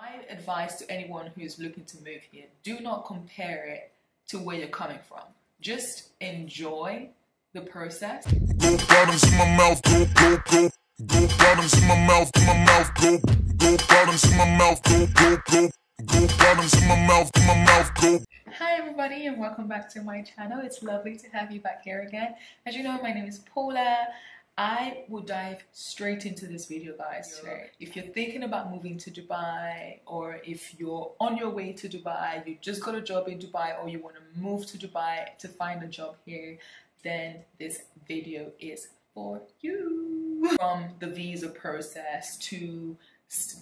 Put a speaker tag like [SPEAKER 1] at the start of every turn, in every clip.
[SPEAKER 1] My advice to anyone who's looking to move here, do not compare it to where you're coming from. Just enjoy the process.
[SPEAKER 2] Go bottoms in my mouth, go, go, go. Go bottoms in my mouth, go. Go bottoms in my mouth, go, go, go. Go bottoms in my mouth, go.
[SPEAKER 1] Hi everybody and welcome back to my channel. It's lovely to have you back here again. As you know, my name is Paula. I will dive straight into this video, guys, today. If you're thinking about moving to Dubai, or if you're on your way to Dubai, you just got a job in Dubai, or you want to move to Dubai to find a job here, then this video is for you. From the visa process to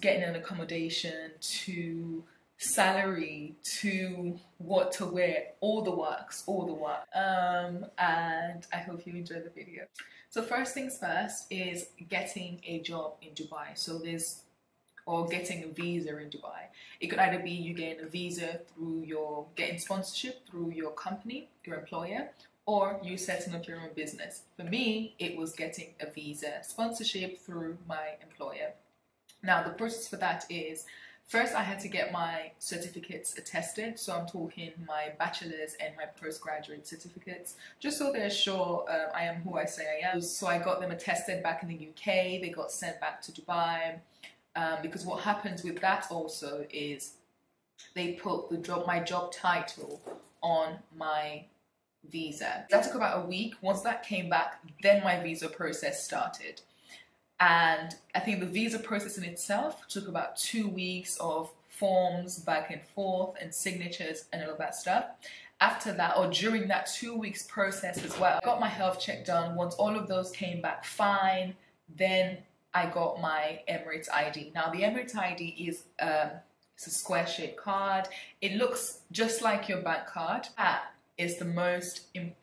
[SPEAKER 1] getting an accommodation to salary to what to wear, all the works. And I hope you enjoy the video. So first things first is getting a job in Dubai. Or getting a visa in Dubai. It could either be you getting a visa through getting sponsorship through your company, your employer, or you setting up your own business. For me, it was getting a visa sponsorship through my employer. Now the process for that is, first I had to get my certificates attested, so I'm talking my bachelor's and my postgraduate certificates, just so they're sure I am who I say I am. So I got them attested back in the UK, they got sent back to Dubai, because what happens with that also is they put my job title on my visa. That took about a week. Once that came back, then my visa process started. And I think the visa process in itself took about 2 weeks of forms back and forth and signatures and all of that stuff. After that, or during that 2 weeks process as well, I got my health check done. Once all of those came back fine, then I got my Emirates ID. Now the Emirates ID is it's a square shaped card. It looks just like your bank card. That is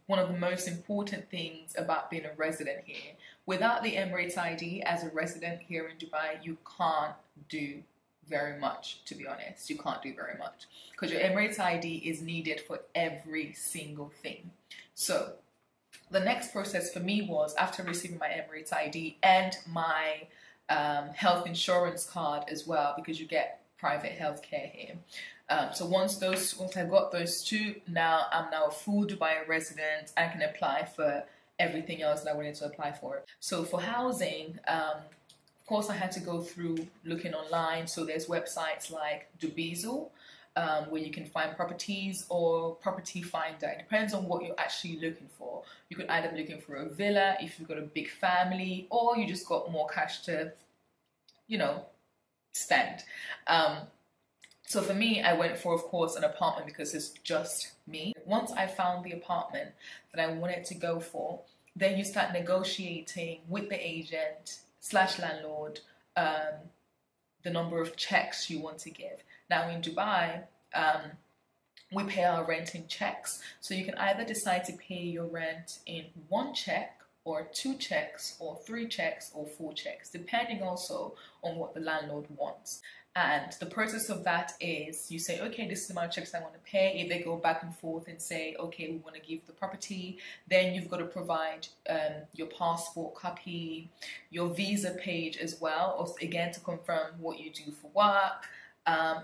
[SPEAKER 1] one of the most important things about being a resident here. Without the Emirates ID as a resident here in Dubai, you can't do very much, to be honest. You can't do very much because your Emirates ID is needed for every single thing. So the next process for me was, after receiving my Emirates ID and my health insurance card as well, because you get private healthcare here. So once I got those two, I'm now a full Dubai resident. I can apply for everything else that I wanted to apply for. So for housing, of course I had to go through looking online. So there's websites like Dubizzle, where you can find properties, or Property Finder. It depends on what you're actually looking for. You could either be looking for a villa if you've got a big family, or you just got more cash to, spend. So for me, I went for, of course, an apartment because it's just me. Once I found the apartment that I wanted to go for, then you start negotiating with the agent / landlord the number of checks you want to give. Now in Dubai, we pay our rent in checks. So you can either decide to pay your rent in 1 check, or 2 checks, or 3 checks, or 4 checks, depending also on what the landlord wants. And the process of that is, you say, okay, this is the amount of checks I want to pay. If they go back and forth and say, okay, we want to give the property, then you've got to provide your passport copy, your visa page as well, or again to confirm what you do for work.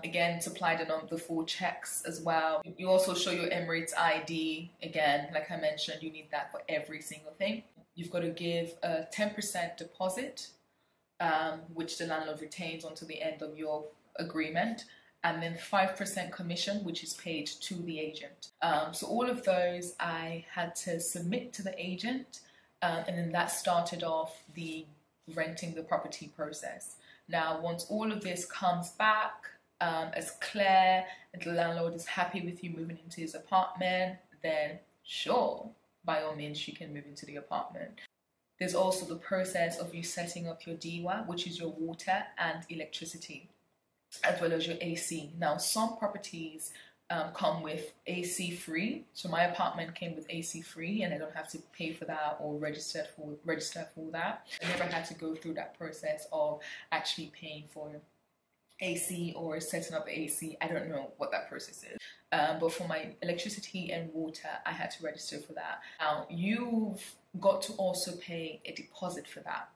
[SPEAKER 1] Again, supply the 4 checks as well. You also show your Emirates ID. Again, like I mentioned, you need that for every single thing. You've got to give a 10% deposit, which the landlord retains until the end of your agreement, and then 5% commission, which is paid to the agent. So all of those I had to submit to the agent, and then that started off the renting the property process. Now, once all of this comes back as clear and the landlord is happy with you moving into his apartment, then sure, by all means, you can move into the apartment. There's also the process of you setting up your DIWA, which is your water and electricity, as well as your AC. Now, some properties come with AC free. So my apartment came with AC free, and I don't have to pay for that or register for that. I never had to go through that process of actually paying for AC or setting up AC. I don't know what that process is. But for my electricity and water, I had to register for that. Now, you've got to also pay a deposit for that.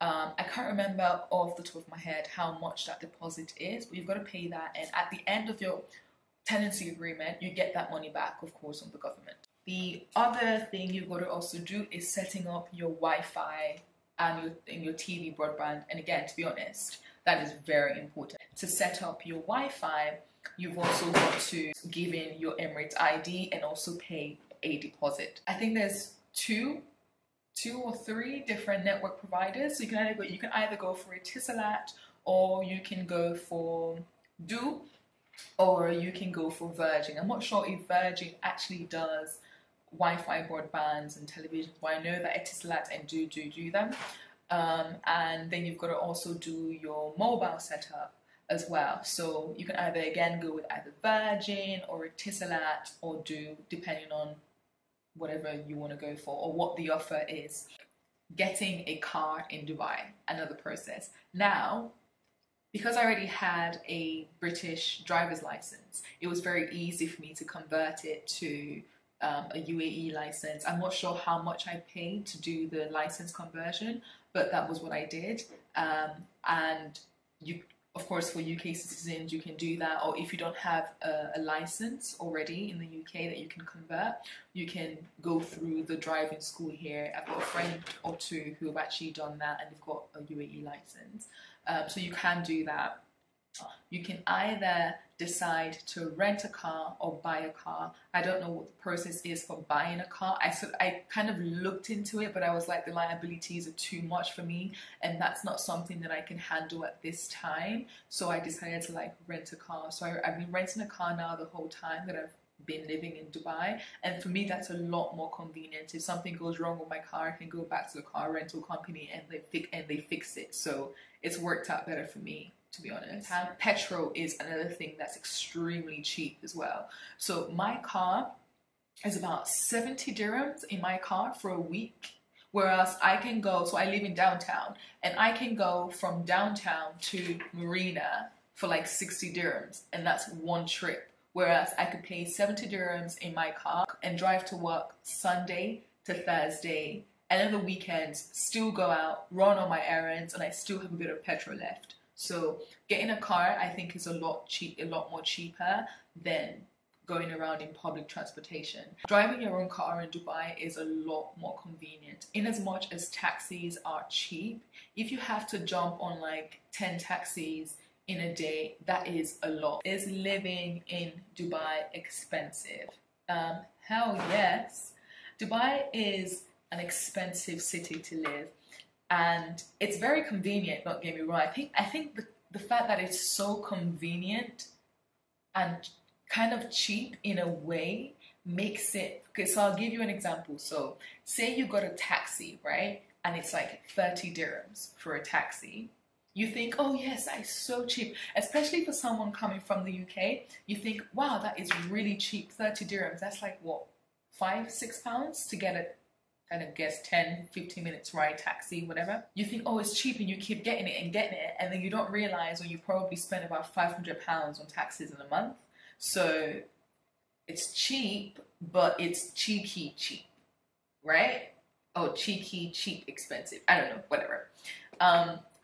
[SPEAKER 1] I can't remember off the top of my head how much that deposit is, but you've got to pay that, and at the end of your tenancy agreement, you get that money back, of course, from the government. The other thing you've got to also do is setting up your Wi-Fi and your TV broadband. And again, to be honest, that is very important. To set up your Wi-Fi, you've also got to give in your Emirates ID and also pay a deposit. I think there's two or three different network providers. So you can either go for Etisalat, or you can go for Do, or you can go for Virgin. I'm not sure if Virgin actually does Wi-Fi broadbands and television, but I know that Etisalat and Do them. And then you've got to also do your mobile setup as well. So you can either again go with either Virgin or Etisalat or Do, depending on whatever you want to go for or what the offer is. Getting a car in Dubai, another process. Now, because I already had a British driver's license, it was very easy for me to convert it to a UAE license. I'm not sure how much I paid to do the license conversion, but that was what I did. And you, of course, for UK citizens, you can do that. Or if you don't have a license already in the UK that you can convert, you can go through the driving school here. I've got a friend or two who have actually done that, and they've got a UAE license. So you can do that. You can either decide to rent a car or buy a car. I don't know what the process is for buying a car. I kind of looked into it, but I was like, the liabilities are too much for me, and that's not something that I can handle at this time. So I decided to like rent a car. So I've been renting a car now the whole time that I've been living in Dubai, and for me that's a lot more convenient. If something goes wrong with my car, I can go back to the car rental company and they fix it. So it's worked out better for me, to be honest. Petrol is another thing that's extremely cheap as well. So my car is about 70 dirhams in my car for a week, whereas I can go, so I live in downtown, and I can go from downtown to Marina for like 60 dirhams, and that's one trip. Whereas I could pay 70 dirhams in my car and drive to work Sunday to Thursday, and then the weekends still go out, run all my errands, and I still have a bit of petrol left. So getting a car, I think, is a lot more cheaper than going around in public transportation. Driving your own car in Dubai is a lot more convenient. In as much as taxis are cheap, if you have to jump on like 10 taxis in a day, that is a lot. Is living in Dubai expensive? Hell yes. Dubai is an expensive city to live, and it's very convenient, don't get me wrong. I think the fact that it's so convenient and kind of cheap in a way makes it, okay, so I'll give you an example. So say you got a taxi, right? And it's like 30 dirhams for a taxi. You think, oh yes, that is so cheap. Especially for someone coming from the UK, you think, wow, that is really cheap. 30 dirhams, that's like what, £5-6 to get a, kind of guess 10-15 minutes ride taxi, whatever. You think, oh, it's cheap, and you keep getting it, and then you don't realize, or you probably spend about £500 on taxis in a month. So it's cheap, but it's cheeky cheap, right? Oh, cheeky cheap expensive. I don't know, whatever.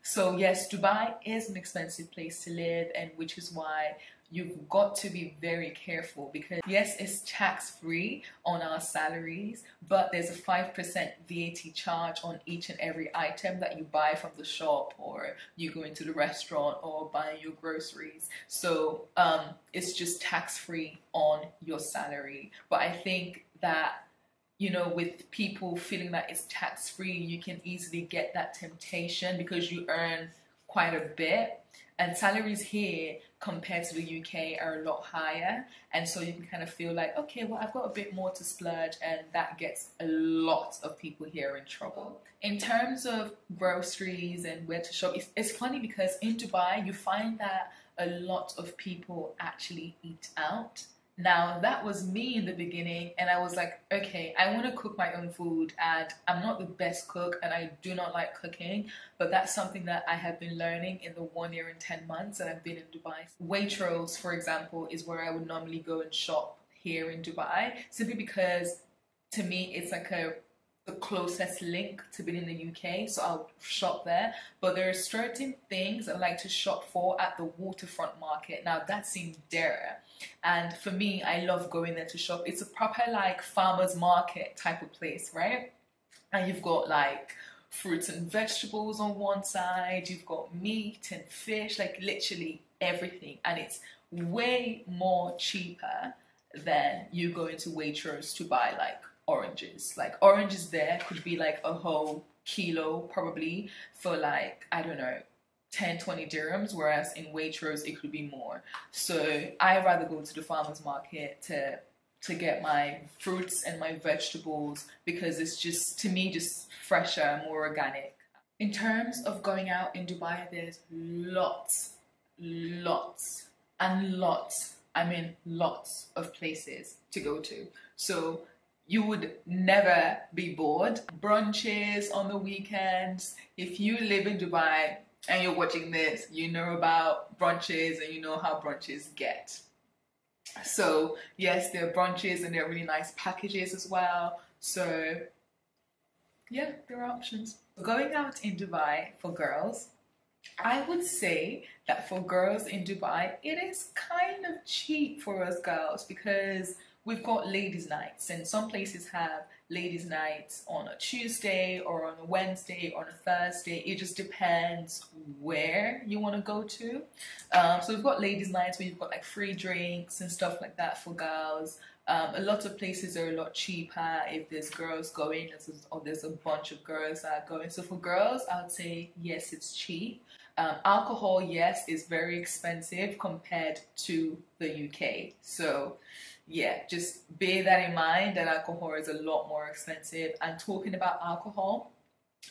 [SPEAKER 1] So yes, Dubai is an expensive place to live, and which is why you've got to be very careful, because yes, it's tax-free on our salaries, but there's a 5% VAT charge on each and every item that you buy from the shop, or you go into the restaurant, or buy your groceries. So it's just tax-free on your salary. But I think that, you know, with people feeling that it's tax-free, you can easily get that temptation because you earn quite a bit. And salaries here compared to the UK are a lot higher. And so you can kind of feel like, okay, well, I've got a bit more to splurge, and that gets a lot of people here in trouble. In terms of groceries and where to shop, it's funny because in Dubai, you find that a lot of people actually eat out. Now, that was me in the beginning, and I was like, okay, I want to cook my own food, and I'm not the best cook, and I do not like cooking, but that's something that I have been learning in the 1 year and 10 months that I've been in Dubai. Waitrose, for example, is where I would normally go and shop here in Dubai, simply because to me it's like a the closest link to being in the UK, so I'll shop there. But there are certain things I like to shop for at the waterfront market. Now that's in Dara, and for me, I love going there to shop. It's a proper like farmers market type of place, right? And you've got like fruits and vegetables on one side, you've got meat and fish, like literally everything, and it's way more cheaper than you go into Waitrose to buy like oranges. Like oranges there could be like a whole kilo probably for like, I don't know, 10-20 dirhams, whereas in Waitrose it could be more. So I rather go to the farmers market to get my fruits and my vegetables, because it's just, to me, just fresher, more organic. In terms of going out in Dubai, there's lots and lots, I mean lots of places to go to. So you would never be bored. Brunches on the weekends. If you live in Dubai and you're watching this, you know about brunches and you know how brunches get. So yes, there are brunches and there are really nice packages as well. So yeah, there are options. Going out in Dubai for girls, I would say that for girls in Dubai, it is kind of cheap for us girls, because we've got ladies' nights, and some places have ladies' nights on a Tuesday or on a Wednesday or on a Thursday. It just depends where you want to go to. So we've got ladies' nights where you've got like free drinks and stuff like that for girls. A lot of places are a lot cheaper if there's girls going, or there's a bunch of girls that are going. So for girls, I would say yes, it's cheap. Alcohol, yes, is very expensive compared to the UK. So yeah, just bear that in mind, that alcohol is a lot more expensive. And talking about alcohol,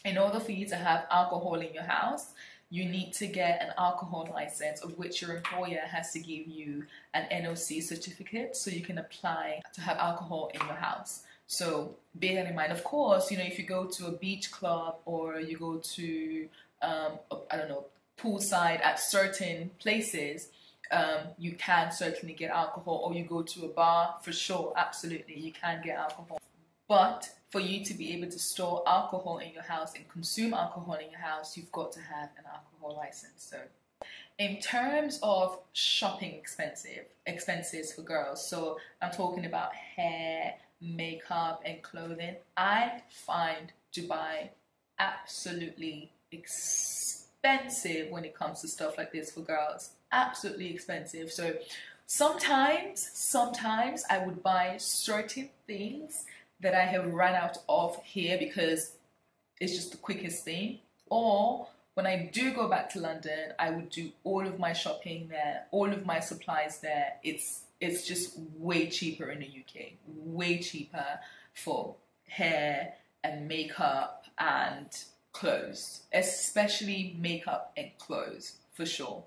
[SPEAKER 1] in order for you to have alcohol in your house, you need to get an alcohol license, of which your employer has to give you an NOC certificate so you can apply to have alcohol in your house. So bear that in mind. Of course, you know, if you go to a beach club or you go to, I don't know, poolside at certain places, you can certainly get alcohol, or you go to a bar, for sure, absolutely, you can get alcohol. But for you to be able to store alcohol in your house and consume alcohol in your house, you've got to have an alcohol license. So in terms of shopping expenses for girls, so I'm talking about hair, makeup and clothing, I find Dubai absolutely expensive when it comes to stuff like this for girls. Absolutely expensive. So sometimes I would buy certain things that I have run out of here because it's just the quickest thing. Or when I do go back to London, I would do all of my shopping there, all of my supplies there. It's just way cheaper in the UK, way cheaper for hair and makeup and clothes, especially makeup and clothes, for sure.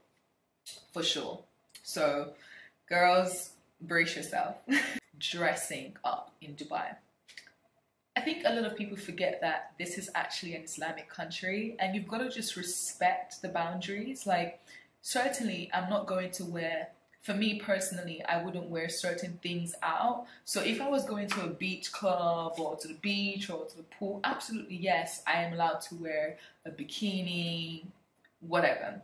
[SPEAKER 1] For sure. So girls, brace yourself. Dressing up in Dubai. I think a lot of people forget that this is actually an Islamic country, and you've got to just respect the boundaries. Like, certainly I'm not going to wear, for me personally, I wouldn't wear certain things out. So if I was going to a beach club or to the beach or to the pool, absolutely yes, I am allowed to wear a bikini, whatever.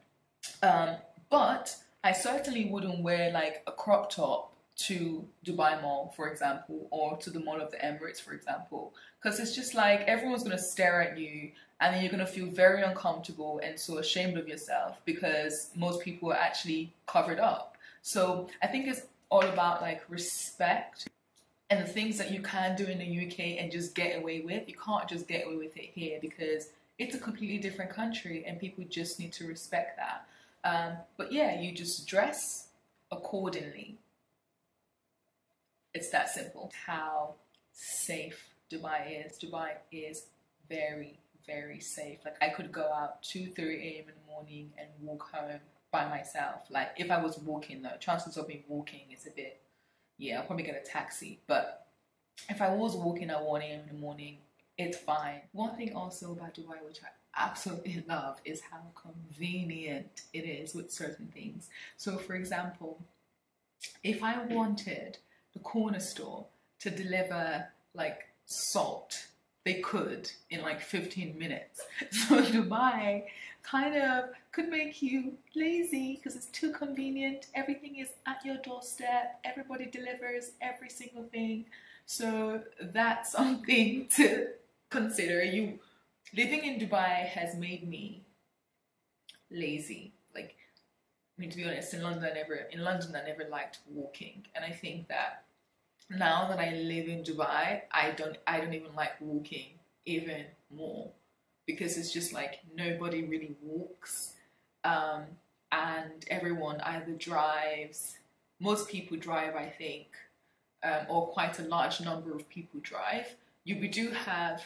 [SPEAKER 1] But I certainly wouldn't wear like a crop top to Dubai Mall, for example, or to the Mall of the Emirates, for example, because it's just like everyone's going to stare at you, and then you're going to feel very uncomfortable and so ashamed of yourself because most people are actually covered up. So I think it's all about like respect and the things that you can do in the UK and just get away with. You can't just get away with it here because it's a completely different country and people just need to respect that. But yeah, you just dress accordingly. It's that simple. How safe Dubai is. Dubai is very, very safe. Like, I could go out 2-3 a.m. in the morning and walk home by myself. Like, if I was walking though, chances of me walking is a bit, yeah, I'll probably get a taxi. But if I was walking at 1 a.m. in the morning, it's fine. One thing also about Dubai, which I absolutely love, is how convenient it is with certain things. So for example, if I wanted the corner store to deliver like salt they could in like 15 minutes. So Dubai kind of could make you lazy because it's too convenient. Everything is at your doorstep. Everybody delivers every single thing. So that's something to consider. Living in Dubai has made me lazy. Like, I mean, to be honest, in London I never liked walking, and I think that now that I live in Dubai, I don't even like walking even more, because it's just like nobody really walks, and everyone either drives. Most people drive, I think, or quite a large number of people drive. We do have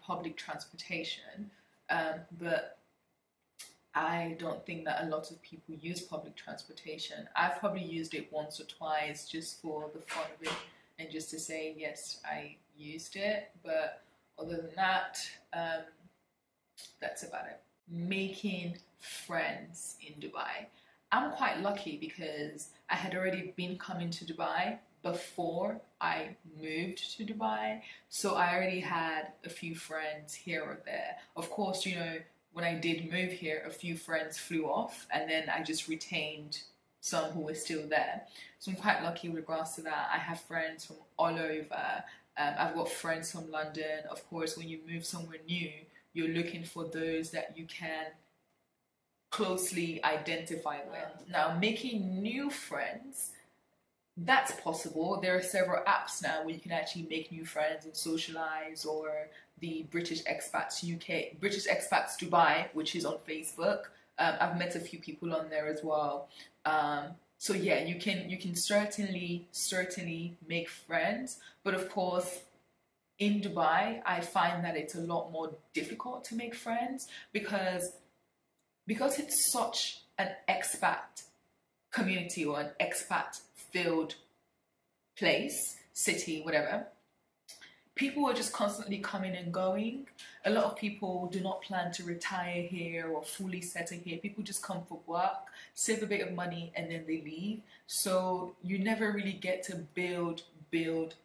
[SPEAKER 1] public transportation, but I don't think that a lot of people use public transportation. I've probably used it once or twice just for the fun of it and just to say, yes, I used it. But other than that, that's about it. Making friends in Dubai. I'm quite lucky because I had already been coming to Dubai before I moved to Dubai. So I already had a few friends here or there. Of course, you know, when I did move here, a few friends flew off, and then I just retained some who were still there. So I'm quite lucky with regards to that. I have friends from all over. I've got friends from London. Of course, when you move somewhere new, you're looking for those that you can closely identify with. Now, making new friends, that's possible. There are several apps now where you can actually make new friends and socialize, or the British Expats Dubai, which is on Facebook. I've met a few people on there as well. So yeah, you can certainly make friends, but of course, in Dubai, I find that it's a lot more difficult to make friends because it's such an expat community or an expat filled place, city, whatever. People are just constantly coming and going. A lot of people do not plan to retire here or fully settle here. People just come for work, save a bit of money, and then they leave. So you never really get to build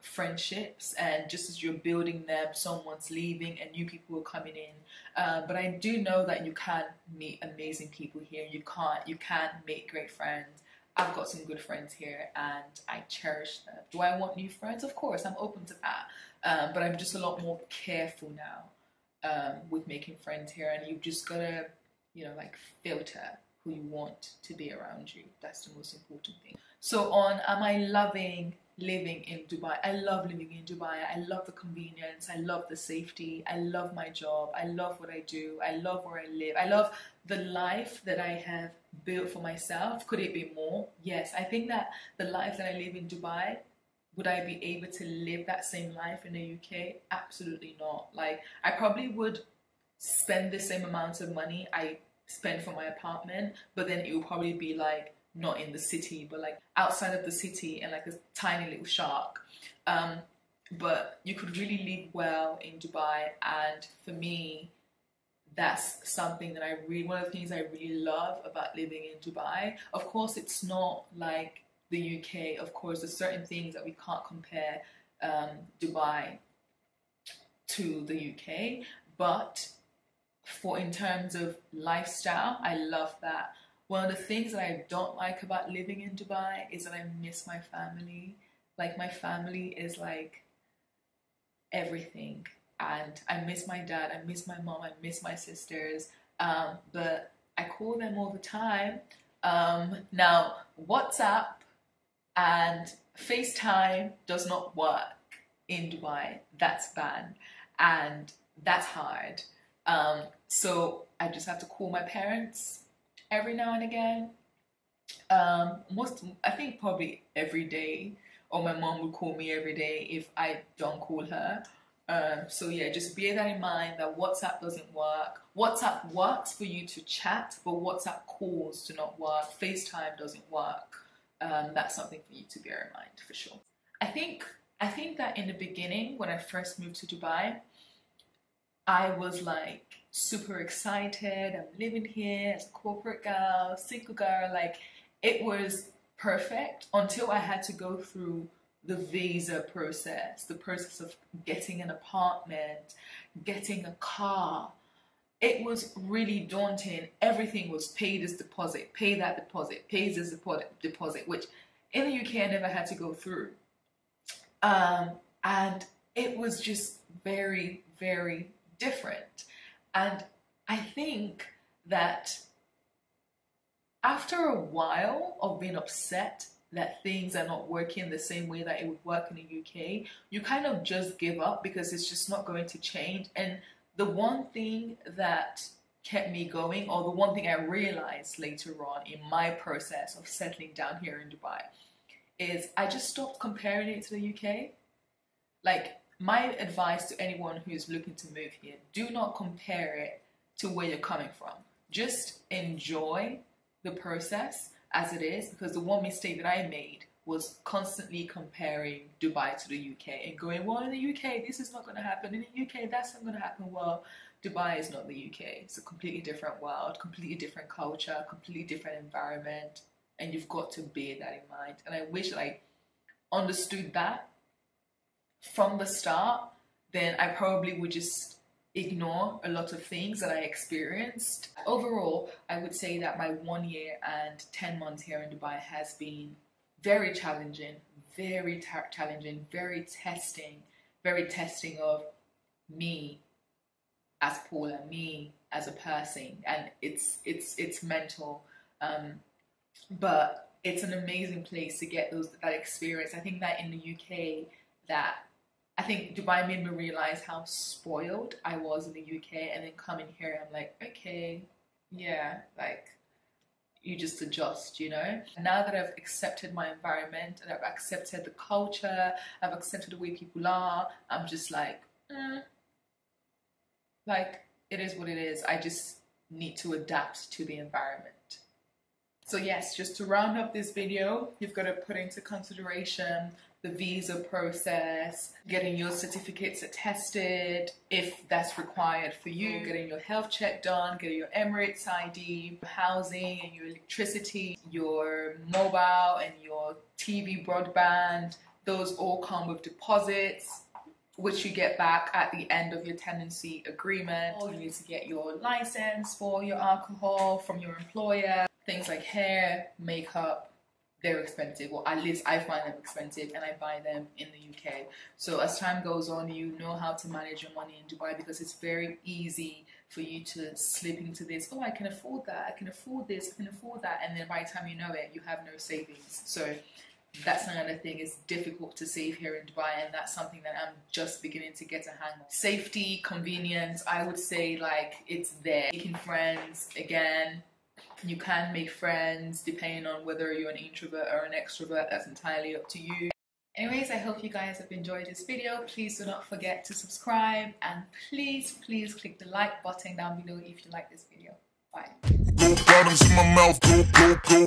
[SPEAKER 1] friendships, and just as you're building them, someone's leaving and new people are coming in. But I do know that you can meet amazing people here. You can make great friends. I've got some good friends here and I cherish them. Do I want new friends? Of course, I'm open to that. But I'm just a lot more careful now with making friends here, and you've just gotta, you know, like filter who you want to be around you. That's the most important thing. So am I loving living in Dubai? I love living in Dubai. I love the convenience. I love the safety. I love my job. I love what I do. I love where I live. I love the life that I have built for myself. Could it be more? Yes. I think that the life that I live in Dubai, would I be able to live that same life in the UK? Absolutely not. Like, I probably would spend the same amount of money I spend for my apartment, but then it will probably be like not in the city, but like outside of the city and like a tiny little shack. But you could really live well in Dubai, and for me, that's something that one of the things I really love about living in Dubai. Of course, it's not like the UK. Of course, there's certain things that we can't compare Dubai to the UK, but in terms of lifestyle, I love that. One of the things that I don't like about living in Dubai is that I miss my family. Like, my family is like everything. And I miss my dad, I miss my mom, I miss my sisters. But I call them all the time. Now, WhatsApp and FaceTime does not work in Dubai. That's banned. And that's hard. So I just have to call my parents every now and again. I think probably every day, or my mom would call me every day if I don't call her. So yeah, just bear that in mind, that WhatsApp doesn't work. WhatsApp works for you to chat, but WhatsApp calls do not work. FaceTime doesn't work. That's something for you to bear in mind for sure. I think that in the beginning, when I first moved to Dubai, I was like super excited. I'm living here as a corporate girl, single girl. Like, it was perfect until I had to go through the visa process, the process of getting an apartment, getting a car. It was really daunting. Everything was pay this deposit, pay that deposit, pay this deposit, which in the UK I never had to go through. And it was just very, very different. And I think that after a while of being upset that things are not working the same way that it would work in the UK, you kind of just give up because it's just not going to change. And the one thing that kept me going, or the one thing I realized later on in my process of settling down here in Dubai, is I just stopped comparing it to the UK. Like, my advice to anyone who's looking to move here, do not compare it to where you're coming from. Just enjoy the process as it is, because the one mistake that I made was constantly comparing Dubai to the UK and going, well, in the UK, this is not going to happen. In the UK, that's not going to happen. Well, Dubai is not the UK. It's a completely different world, completely different culture, completely different environment. And you've got to bear that in mind. And I wish I understood that from the start. Then I probably would just ignore a lot of things that I experienced. Overall, I would say that my 1 year and 10 months here in Dubai has been very challenging, very challenging, very testing of me as Paula, me as a person, and it's mental, but it's an amazing place to get that experience. I think that in the UK, I think Dubai made me realize how spoiled I was in the UK, and then coming here, I'm like, okay, yeah, like, you just adjust, you know? Now that I've accepted my environment, and I've accepted the culture, I've accepted the way people are, I'm just like, like, it is what it is. I just need to adapt to the environment. So yes, just to round up this video, you've got to put into consideration the visa process, getting your certificates attested if that's required for you, getting your health check done, getting your Emirates ID, housing and your electricity, your mobile and your TV broadband. Those all come with deposits, which you get back at the end of your tenancy agreement. You need to get your license for your alcohol from your employer. Things like hair, makeup, they're expensive, or at least I find them expensive, and I buy them in the UK. So as time goes on, you know how to manage your money in Dubai, because it's very easy for you to slip into this, oh, I can afford that, I can afford this, I can afford that, and then by the time you know it, you have no savings. So that's another thing. It's difficult to save here in Dubai, and that's something that I'm just beginning to get a hang of. Safety, convenience, I would say, like, it's there. Making friends, again, you can make friends depending on whether you're an introvert or an extrovert. That's entirely up to you. Anyways, I hope you guys have enjoyed this video. Please do not forget to subscribe, and please click the like button down below if you like this video. Bye.
[SPEAKER 2] Go bottoms in my mouth, go.